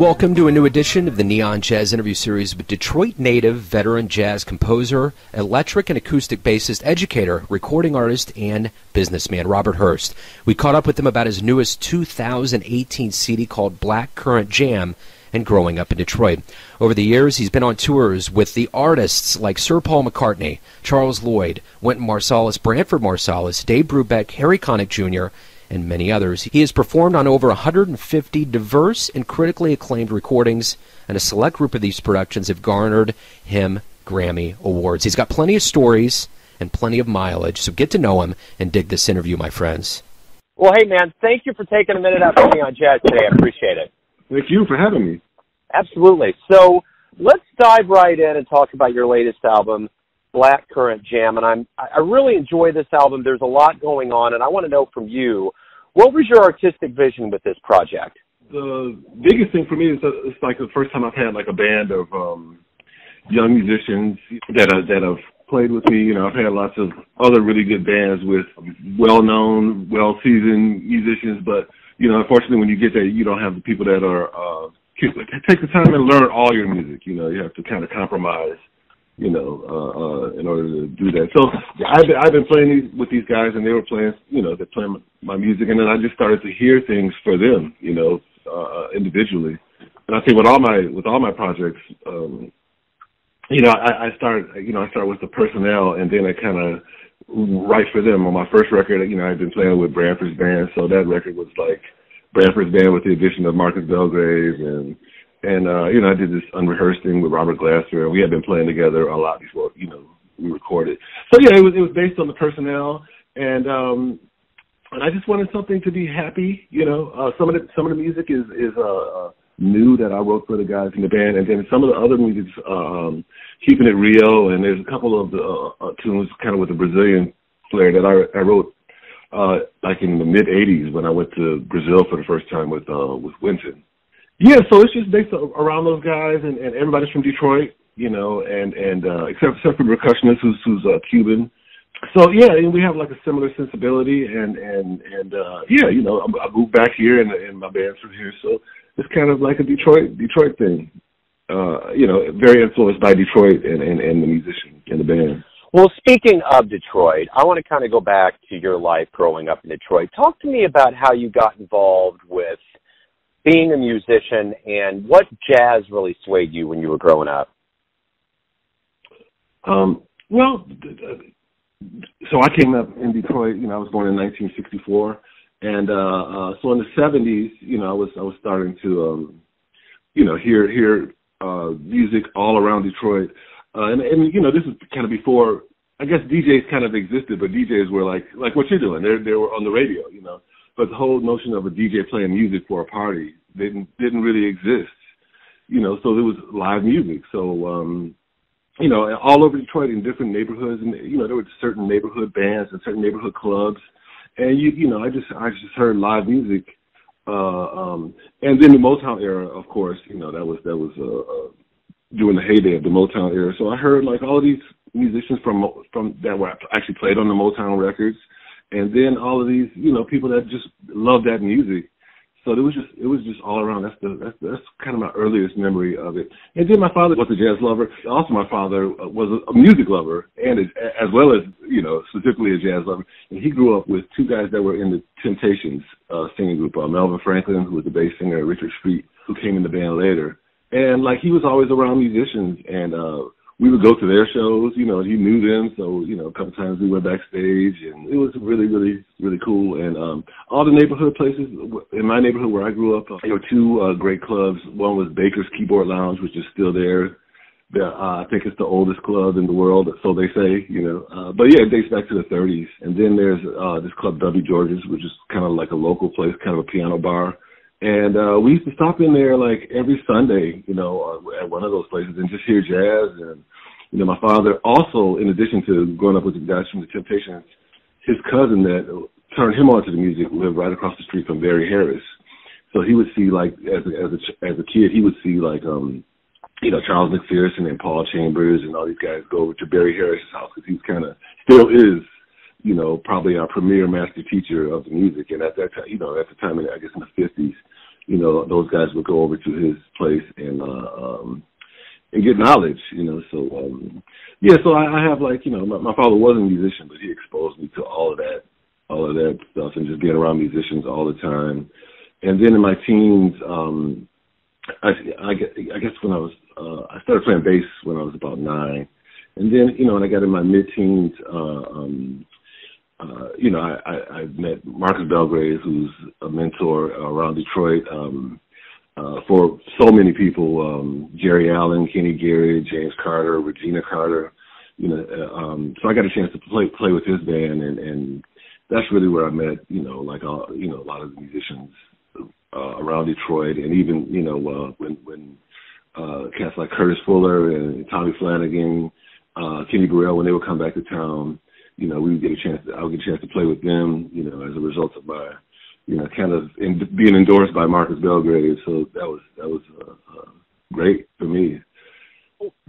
Welcome to a new edition of the Neon Jazz interview series with Detroit native veteran jazz composer, electric and acoustic bassist, educator, recording artist, and businessman Robert Hurst. We caught up with him about his newest 2018 CD called Currant Jam and growing up in Detroit. Over the years, he's been on tours with the artists like Sir Paul McCartney, Charles Lloyd, Wynton Marsalis, Branford Marsalis, Dave Brubeck, Connick Jr., and many others. He has performed on over 150 diverse and critically acclaimed recordings, and a select group of these productions have garnered him Grammy Awards. He's got plenty of stories and plenty of mileage, so get to know him and dig this interview, my friends. Well, hey, man, thank you for taking a minute out for me on Jazz today. I appreciate it. Thank you for having me. Absolutely. So let's dive right in and talk about your latest album, Currant Jam. And I really enjoy this album. There's a lot going on, and I want to know from you, what was your artistic vision with this project? The biggest thing for me is that it's like the first time I've had like a band of young musicians that have played with me. You know, I've had lots of other really good bands with well-known, well-seasoned musicians, but, you know, unfortunately when you get there, you don't have the people that are take the time and learn all your music. You know, you have to kind of compromise, you know, in order to do that. So I've been playing with these guys, and they were playing, you know, they're playing my music, and then I just started to hear things for them, you know, individually. And I think with all my projects, you know, I start with the personnel, and then I kind of write for them. On my first record, you know, I've been playing with Branford's band, so that record was like Branford's band with the addition of Marcus Belgrave, and you know, I did this unrehearsed thing with Robert Glasser, and we had been playing together a lot before, you know, we recorded. So yeah, it was based on the personnel, and I just wanted something to be happy, you know. Some of the music is new that I wrote for the guys in the band, and then some of the other music's keeping it real, and there's a couple of the tunes kind of with the Brazilian flair that I wrote like in the mid '80s when I went to Brazil for the first time with Wynton. Yeah, so it's just based around those guys, and everybody's from Detroit, you know, and except for the percussionist who's Cuban. So yeah, and we have like a similar sensibility, and yeah, you know, I moved back here, and my band's from here, so it's kind of like a Detroit thing. You know, very influenced by Detroit and the musician and the band. Well, speaking of Detroit, I want to kind of go back to your life growing up in Detroit. Talk to me about how you got involved with being a musician, and what jazz really swayed you when you were growing up? Well, so I came up in Detroit. You know, I was born in 1964, and so in the 70s, you know, I was starting to, you know, hear music all around Detroit, and you know, this is kind of before, I guess DJs kind of existed, but DJs were like what you're doing. They were on the radio, you know. But the whole notion of a DJ playing music for a party didn't really exist, you know. So there was live music. So you know, all over Detroit in different neighborhoods, and you know, there were certain neighborhood bands and certain neighborhood clubs, and you know, I just heard live music, and then the Motown era, of course, you know, that was during the heyday of the Motown era. So I heard like all of these musicians from that were actually played on the Motown records. And then all of these, you know, people that just love that music. So it was just all around. That's kind of my earliest memory of it. And then my father was a jazz lover. Also, my father was a music lover, and as well as, you know, specifically a jazz lover. And he grew up with two guys that were in the Temptations singing group, Melvin Franklin, who was the bass singer, Richard Street, who came in the band later. And like he was always around musicians, and we would go to their shows, you know, and he knew them. So, you know, a couple times we went backstage, and it was really, really, really cool. And all the neighborhood places, in my neighborhood where I grew up, there were two great clubs. One was Baker's Keyboard Lounge, which is still there. I think it's the oldest club in the world, so they say, you know. But yeah, it dates back to the 30s. And then there's this club, W. George's, which is kind of like a local place, kind of a piano bar. And we used to stop in there like every Sunday, you know, at one of those places and just hear jazz. And, you know, my father also, in addition to growing up with the guys from the Temptations, his cousin that turned him on to the music lived right across the street from Barry Harris. So he would see, like, as a kid, he would see, like, you know, Charles McPherson and Paul Chambers and all these guys go over to Barry Harris's house because he's kind of, still is, you know, probably our premier master teacher of the music. And at that time, you know, at the time, I guess in the 50s, you know, those guys would go over to his place and get knowledge, you know. So yeah, so I have, like, you know, my father was a musician, but he exposed me to all of that stuff, and just being around musicians all the time. And then in my teens, I guess when I started playing bass when I was about 9, and then, you know, when I got in my mid-teens, you know, I met Marcus Belgrave, who's a mentor around Detroit for so many people, Jerry Allen, Kenny Garrett, James Carter, Regina Carter, you know. So I got a chance to play with his band, and that's really where I met, you know, like, you know, a lot of the musicians around Detroit, and even, you know, when cats like Curtis Fuller and Tommy Flanagan, Kenny Burrell, when they would come back to town, you know, I would get a chance to play with them, you know, as a result of my, you know, kind of being endorsed by Marcus Belgrave. So that was great for me.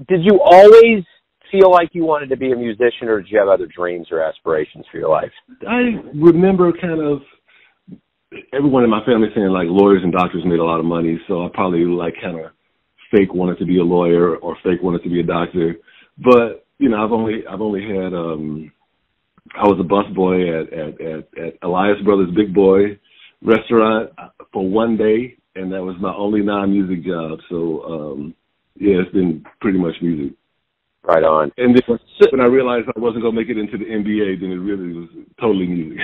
Did you always feel like you wanted to be a musician, or did you have other dreams or aspirations for your life? I remember kind of everyone in my family saying, like, lawyers and doctors made a lot of money, so I probably, like, kind of fake wanted to be a lawyer or fake wanted to be a doctor. But, you know, I've only had I was a busboy at Elias Brothers Big Boy restaurant for one day, and that was my only non-music job. So yeah, it's been pretty much music. Right on. And then when I realized I wasn't going to make it into the NBA, then it really was totally music.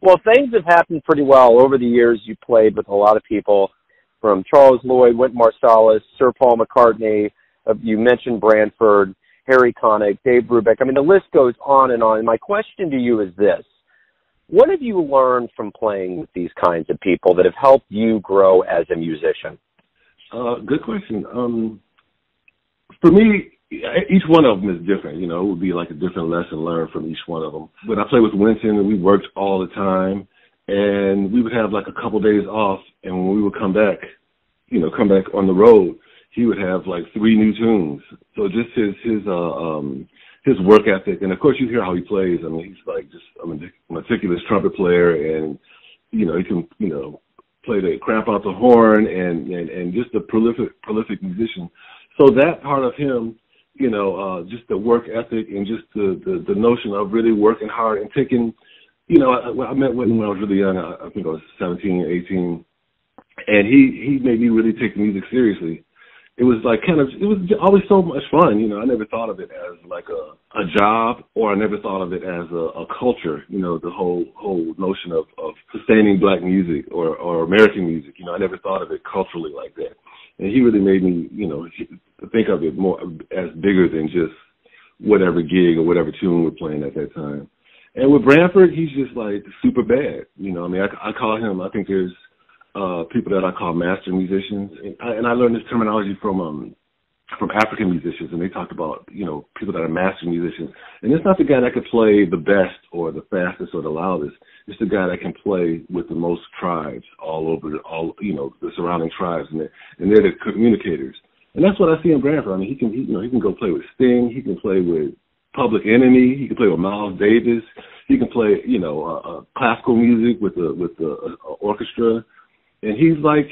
Well, things have happened pretty well over the years. You played with a lot of people, from Charles Lloyd, Wynton Marsalis, Sir Paul McCartney. You mentioned Branford, Harry Connick, Dave Brubeck. I mean, the list goes on. And my question to you is this. What have you learned from playing with these kinds of people that have helped you grow as a musician? Good question. For me, each one of them is different. You know, it would be like a different lesson learned from each one of them. When I played with Wynton, we worked all the time, and we would have like a couple days off, and when we would come back on the road, he would have like 3 new tunes. So just his work ethic, and of course you hear how he plays. I mean, he's like just a meticulous trumpet player, and you know, he can, you know, play the cramp out the horn, and just a prolific musician. So that part of him, you know, just the work ethic and just the notion of really working hard and taking, you know, I met Wynton when I was really young. I think I was 17, 18, and he made me really take the music seriously. It was like it was always so much fun, you know. I never thought of it as like a job, or I never thought of it as a culture, you know, the whole notion of sustaining black music or American music. You know, I never thought of it culturally like that. And he really made me, you know, think of it more as bigger than just whatever gig or whatever tune we're playing at that time. And with Branford, he's just like super bad. You know, I mean, I call him, I think there's people that I call master musicians. And I learned this terminology from African musicians, and they talked about, you know, people that are master musicians. And it's not the guy that could play the best or the fastest or the loudest. It's the guy that can play with the most tribes you know, the surrounding tribes, and they're the communicators. And that's what I see in Branford. I mean, he can go play with Sting. He can play with Public Enemy. He can play with Miles Davis. He can play, you know, classical music with the orchestra. And he's like,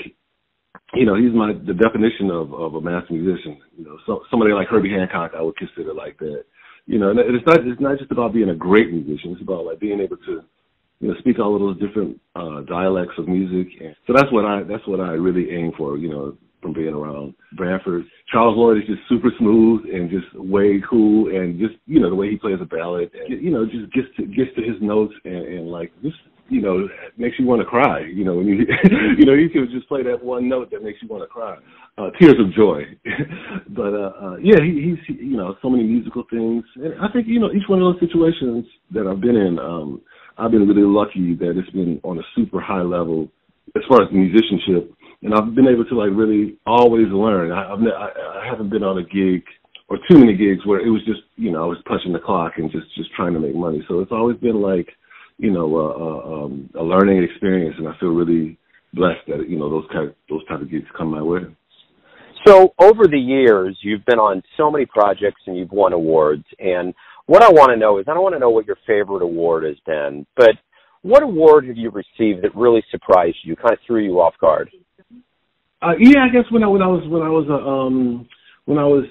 you know, he's the definition of a master musician. You know, so somebody like Herbie Hancock, I would consider like that. You know, and it's not just about being a great musician. It's about like being able to, you know, speak all of those different dialects of music. And so that's what I really aim for, you know, from being around Branford. Charles Lloyd is just super smooth and just way cool, and just, you know, the way he plays a ballad, and, you know, just gets to his notes and like just, you know, makes you want to cry. You know, when you you know, you can just play that one note that makes you want to cry, tears of joy. But yeah, he's you know, so many musical things, and I think, you know, each one of those situations that I've been in, I've been really lucky that it's been on a super high level as far as musicianship, and I've been able to like really always learn. I haven't been on a gig or too many gigs where it was just, you know, I was punching the clock and just trying to make money. So it's always been like, you know, a learning experience, and I feel really blessed that, you know, those type of gigs come my way. So over the years, you've been on so many projects and you've won awards. And what I want to know is, I don't want to know what your favorite award has been, but What award have you received that really surprised you, kind of threw you off guard? Yeah, I guess when I was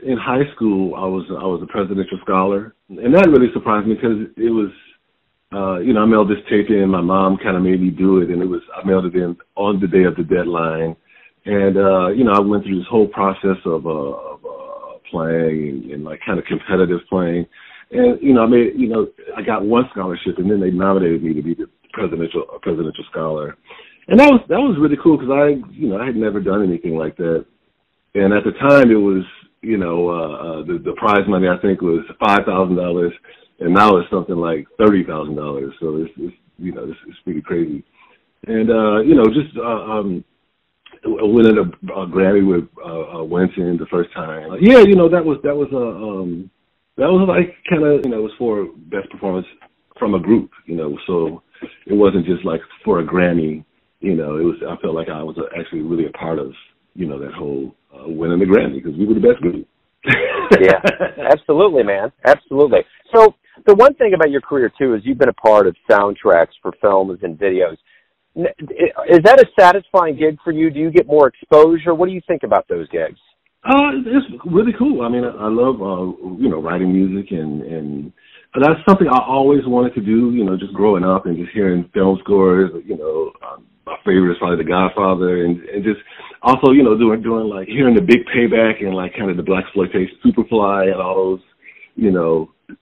in high school, I was a presidential scholar, and that really surprised me because it was, I mailed this tape in. My mom kind of made me do it, and I mailed it in on the day of the deadline, and I went through this whole process of playing and like kind of competitive playing, and I got one scholarship, and then they nominated me to be the presidential scholar. And that was really cool because I had never done anything like that. And at the time it was, the prize money I think was $5,000, and now it's something like $30,000. So it's pretty crazy. And winning a Grammy with Wynton the first time. That was like kind of it was for best performance from a group. So it wasn't just like for a Grammy. I felt like I was actually really a part of, that whole winning the Grammy because we were the best group. Yeah, absolutely, man. Absolutely. So the one thing about your career, too, is you've been a part of soundtracks for films and videos. Is that a satisfying gig for you? Do you get more exposure? What do you think about those gigs? It's really cool. I mean, I love, writing music and that's something I always wanted to do, just growing up and just hearing film scores, my favorite is probably The Godfather, and just also, doing like hearing the Big Payback and like kind of the blaxploitation, Superfly and all those,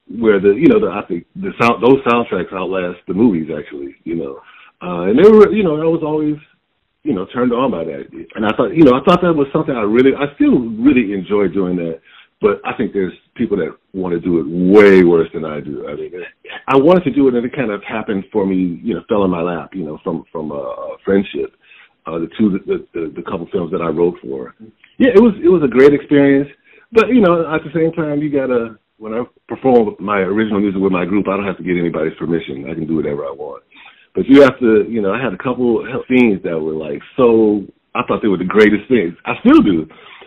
where I think those soundtracks outlast the movies actually, and they were, I was always, turned on by that, and I thought that was something I still really enjoy doing that. But I think there's people that want to do it way worse than I do. I mean, I wanted to do it, and it kind of happened for me, fell in my lap, from a friendship, the couple films that I wrote for. Yeah, it was a great experience. But, at the same time, when I perform my original music with my group, I don't have to get anybody's permission. I can do whatever I want. But you have to, I had a couple scenes that were like I thought they were the greatest things. I still do.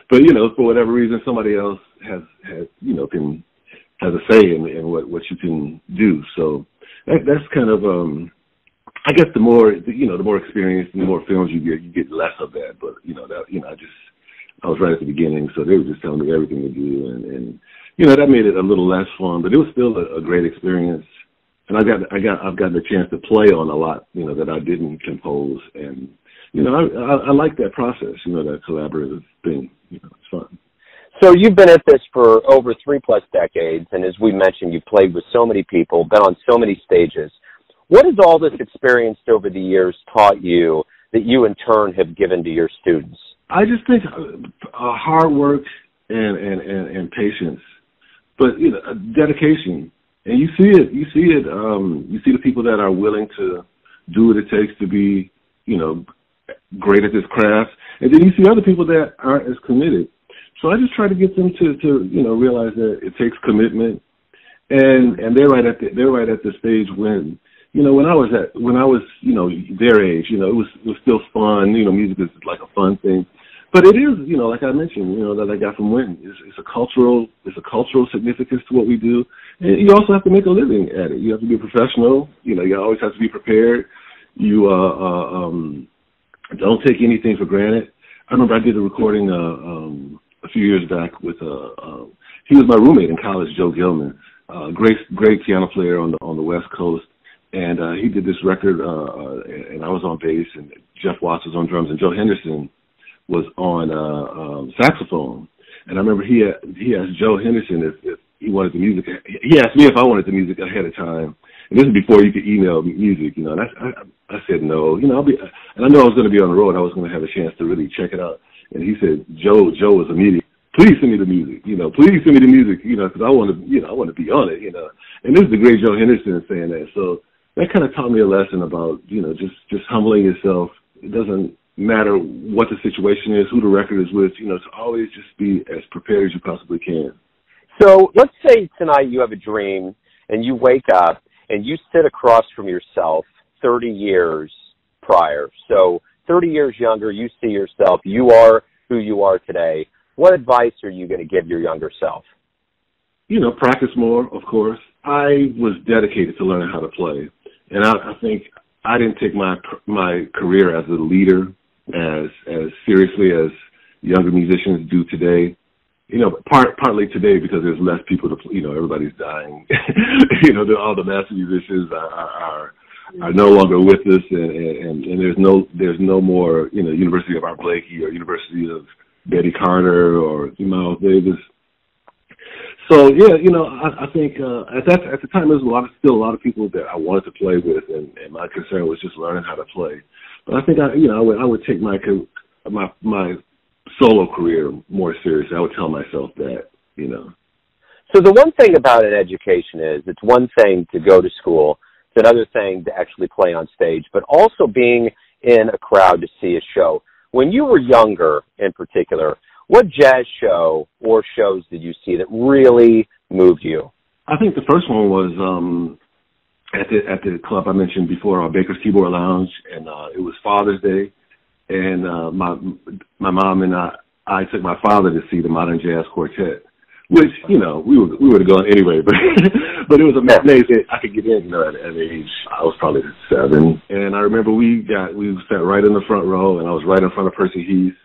But, for whatever reason, somebody else has a say in what you can do. So that's kind of, I guess the more experience and the more films you get less of that. But, I was right at the beginning, so they were just telling me everything to do. And that made it a little less fun, but it was still a great experience. And I've gotten a chance to play on a lot, that I didn't compose. And, I like that process, that collaborative thing. It's fun. So you've been at this for over 3+ decades, and as we mentioned, you've played with so many people, been on so many stages. What has all this experience over the years taught you that you in turn have given to your students? I just think hard work and patience, but dedication. And you see it. You see the people that are willing to do what it takes to be, great at this craft, and then you see other people that aren't as committed. So I just try to get them to realize that it takes commitment, and they're right at the stage when when I was their age, it was still fun. Music is like a fun thing, but it is like I mentioned, that I got from Wynton. It's a cultural significance to what we do, and you also have to make a living at it. You have to be a professional. You always have to be prepared. You don't take anything for granted. I remember I did a recording a few years back with he was my roommate in college, Joe Gilman, great piano player on the West Coast, and he did this record, and I was on bass, and Jeff Watts was on drums, and Joe Henderson was on saxophone. And I remember he asked Joe Henderson if he wanted the music. He asked me if I wanted the music ahead of time. And this is before you could email music, And I said no. and I know I was going to be on the road. I was going to have a chance to really check it out. And he said, Joe was immediate. Please send me the music. Please send me the music. Because I want to, I want to be on it. And this is the great Joe Henderson saying that. So that kind of taught me a lesson about, just humbling yourself. It doesn't matter what the situation is, who the record is with. To always just be as prepared as you possibly can. So let's say tonight you have a dream and you wake up and you sit across from yourself 30 years prior. So 30 years younger, you see yourself, you are who you are today. What advice are you going to give your younger self? Practice more, of course. I was dedicated to learning how to play. And I think I didn't take my career as a leader as seriously as younger musicians do today. You know, partly today because there's less people to, you know, everybody's dying. You know, all the master musicians are no longer with us, and there's no more, you know, University of Art Blakey or University of Betty Carter or Miles Davis. So yeah, you know, I think at the time there was still a lot of people that I wanted to play with, and my concern was just learning how to play. But I think I would take my solo career more seriously. I would tell myself that, you know. So the one thing about an education is it's one thing to go to school, it's another thing to actually play on stage, but also being in a crowd to see a show. When you were younger, in particular, what jazz show or shows did you see that really moved you? I think the first one was at the club I mentioned before, Baker's Keyboard Lounge, and it was Father's Day, and my mom and I took my father to see the Modern Jazz Quartet, which, you know, we would have gone anyway, but but it was a matinee that I could get in, you know, at age I was probably 7, and I remember we sat right in the front row, and I was right in front of Percy Heath.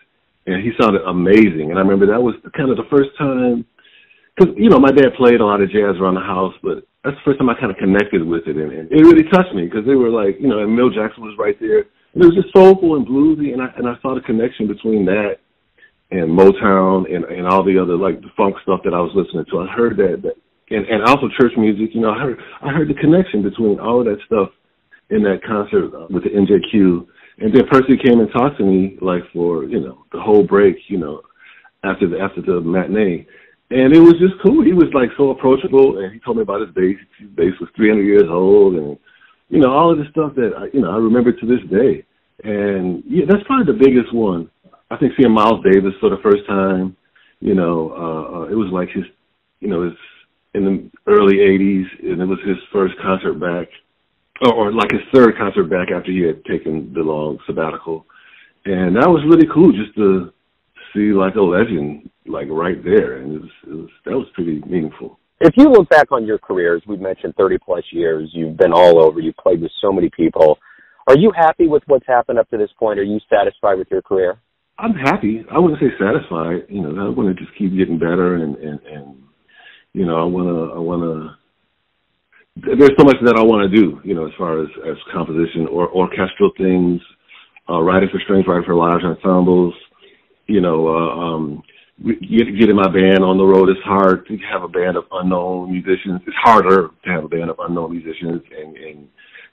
And he sounded amazing. And I remember that was kind of the first time, because, you know, my dad played a lot of jazz around the house, but that's the first time I kind of connected with it. And it really touched me because they were like, you know, and Mill Jackson was right there. And it was just soulful and bluesy. And I saw the connection between that and Motown and all the other, like, the funk stuff that I was listening to. I heard that and also church music. You know, I heard the connection between all of that stuff in that concert with the NJQ. And then Percy came and talked to me, like, for, you know, the whole break, you know, after the matinee. And it was just cool. He was, like, so approachable, and he told me about his bass. His bass was 300 years old, and, you know, all of the stuff that, I remember to this day. And, yeah, that's probably the biggest one. I think seeing Miles Davis for the first time, you know, it was like his, you know, it's in the early 80s, and it was his first concert back. Or like his third concert back after he had taken the long sabbatical. And that was really cool just to see like a legend like right there. And that was pretty meaningful. If you look back on your careers, we've mentioned 30 plus years, you've been all over, you've played with so many people. Are you happy with what's happened up to this point? Are you satisfied with your career? I'm happy. I wouldn't say satisfied. You know, I want to just keep getting better and you know, I want to there's so much that I want to do, you know, as far as composition or orchestral things, writing for strings, writing for large ensembles, you know, getting my band on the road is hard. To have a band of unknown musicians, it's harder to have a band of unknown musicians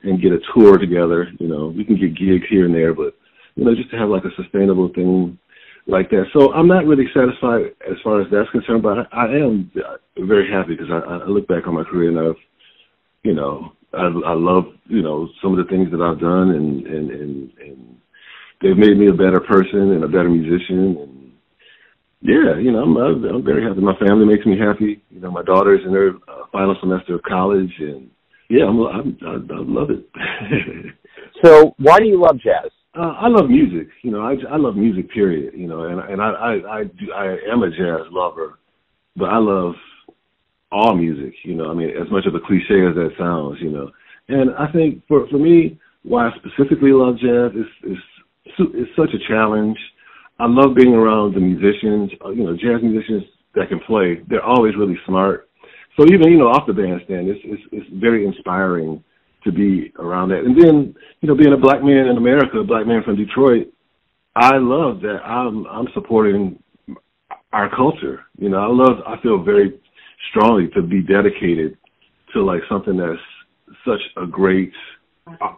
and get a tour together. You know, we can get gigs here and there, but, you know, just to have like a sustainable thing like that. So I'm not really satisfied as far as that's concerned, but I am very happy because I look back on my career and you know, I love, you know, some of the things that I've done and they've made me a better person and a better musician. And yeah, you know, I'm very happy. My family makes me happy. You know, my daughter's in her final semester of college, and yeah, I love it. So why do you love jazz? I love music. You know, I love music, period. You know, and I am a jazz lover, but I love all music, you know, I mean, as much of a cliche as that sounds, you know. And I think for me, why I specifically love jazz is such a challenge. I love being around the musicians, you know, jazz musicians that can play. They're always really smart. So even, you know, off the bandstand, it's very inspiring to be around that. And then, you know, being a black man in America, a black man from Detroit, I love that I'm supporting our culture. You know, I feel very strongly to be dedicated to like something that's such a great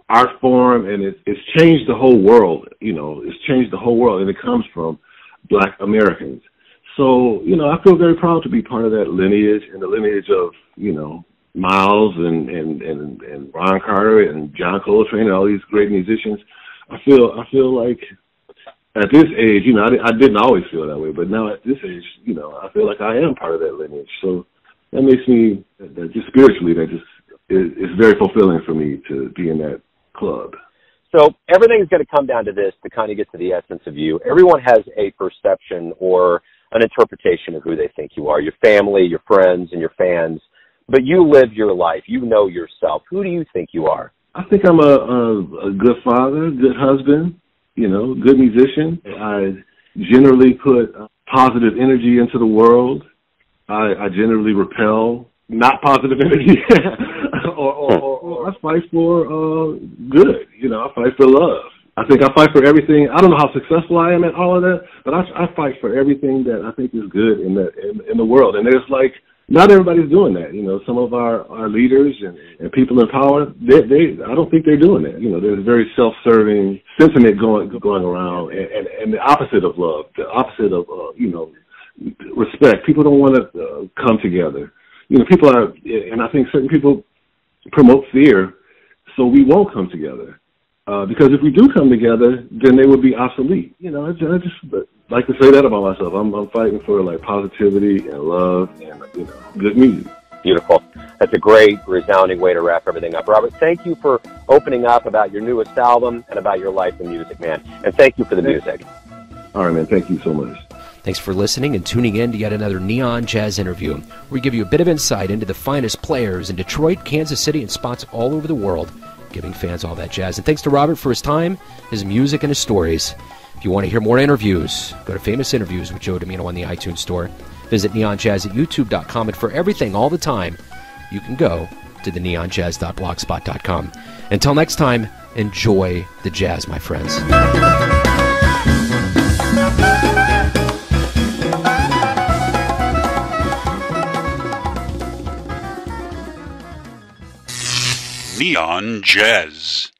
art form, and it's changed the whole world. You know, it's changed the whole world, and it comes from Black Americans. So, you know, I feel very proud to be part of that lineage and the lineage of, you know, Miles and Ron Carter and John Coltrane and all these great musicians. I feel like at this age, you know, I didn't always feel that way, but now at this age, you know, I feel like I am part of that lineage. So that makes me, just spiritually, that just is very fulfilling for me to be in that club. So everything's going to come down to this to kind of get to the essence of you. Everyone has a perception or an interpretation of who they think you are, your family, your friends, and your fans. But you live your life. You know yourself. Who do you think you are? I think I'm a good father, good husband, good musician. I generally put positive energy into the world. I generally repel not positive energy, or I fight for good. I fight for love. I think I fight for everything. I don't know how successful I am at all of that, but I fight for everything that I think is good in the world. And there's not everybody's doing that. Some of our leaders and people in power, I don't think they're doing that. There's a very self-serving sentiment going around, and the opposite of love, the opposite of respect. People don't want to come together. People are, and I think certain people promote fear, so we won't come together. Because if we do come together, then they would be obsolete. I just like to say that about myself. I'm fighting for positivity and love and good music. Beautiful. That's a great, resounding way to wrap everything up. Robert, thank you for opening up about your newest album and about your life in music, man. And thank you for the music. All right, man. Thank you so much. Thanks for listening and tuning in to yet another Neon Jazz interview, where we give you a bit of insight into the finest players in Detroit, Kansas City, and spots all over the world, giving fans all that jazz. And thanks to Robert for his time, his music, and his stories. If you want to hear more interviews, go to Famous Interviews with Joe Domino on the iTunes Store. Visit neonjazz at youtube.com, and for everything all the time, you can go to the neonjazz.blogspot.com. Until next time, enjoy the jazz, my friends. Neon Jazz.